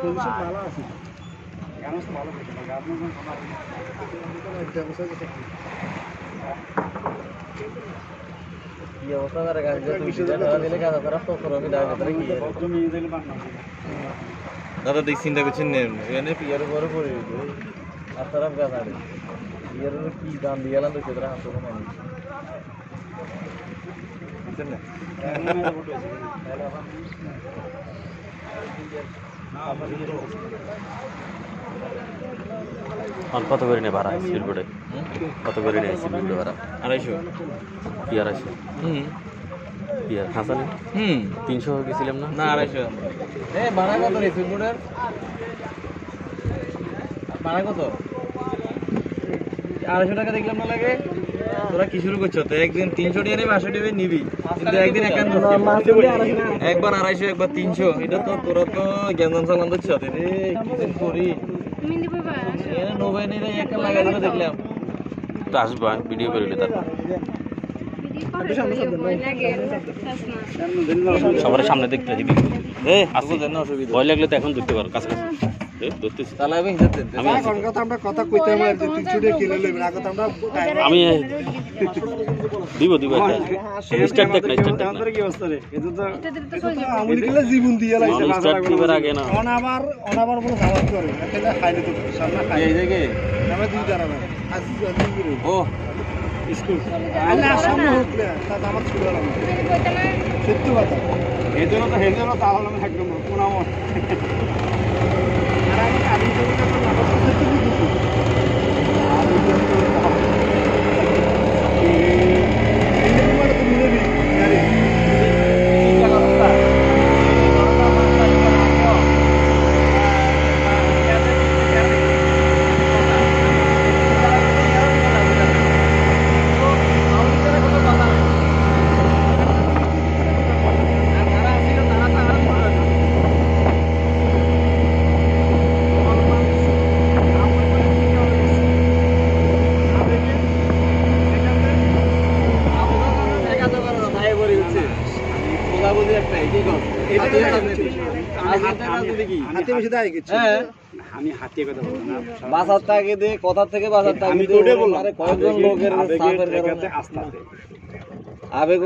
position ভালো আছে guns ভালো আছে গানস আমার একটা বছর গেছে কি অবস্থা করে গাছ যে তুমি সেটা না দিলে কাজ করা তো করবে দাঁড়া করে কি তুমি দিলে বানা দাদা দেখ চিন্তা করছেন না এখানে পিয়ার উপরে পড়ে আর तरफ গাছ আছে পিয়ার কি দাম দিয়ালাম তো সেটা হাত তো নাই বুঝছেন না কত করে নে ভাড়া সিলবোর্ডে কত করে নে সিলবোর্ডে ভাড়া 250 কি 250 পিয়ার হাসানি 300 গেছিলাম না না 250 এ ভাড়া কত রে সিলবোর্ডের ভাড়া কত 250 টাকা দেখলাম না লাগে তোরা কি শুরু করছো তো একদিন 300 টাকা নিবি 500 টাকা নিবি কিন্তু একদিন একান্ত একবার 250 একবার 300 এটা তো তোরা তো জ্ঞান চালান দিচ্ছ রে কি দিন করি তুমি দিবে বা এ নোভে নেই একটা লাগাই দিলে দেখলাম তো আসবা ভিডিও করে নিতে সবার সামনে দেখতে দিবি আসলে জানো অসুবিধা ভয় লাগলে তো এখন দেখতে পারো কাছে কাছে ধরতেছি তাহলে আমি আমরা কথা কইতে আমার যে 300 টাকা কিলো লইবেন আগে তো আমরা আমি দিব স্টার্ট দেখ না স্টার্ট আমাদের কি অবস্থা রে এটা তো আমরিগুলা জীবন দিয়ে লাগছে স্টার্ট দিবার আগে না অনাবার বড় খাবার করে এখানে খাইলে তো সামনে খাই এই জায়গায় আমরা দুই দাঁড়াবো আজ দিন ও স্কুল আল্লাহ সামনে হচ্ছে তা আমার ছিল না সত্যি কথা এজন্য তো হেজন্য তাহলে আমি একদম কোনাম আর আমি আদি থেকে তো না করতে দিই আমি হাতে কথা বলবো না বাসার থেকে দে কথা থেকে বাসার থেকে আমি তো ওটাই বললাম আরে কয়েকজন লোকের সাফের কাছে আস্তে আস্তে আবেগ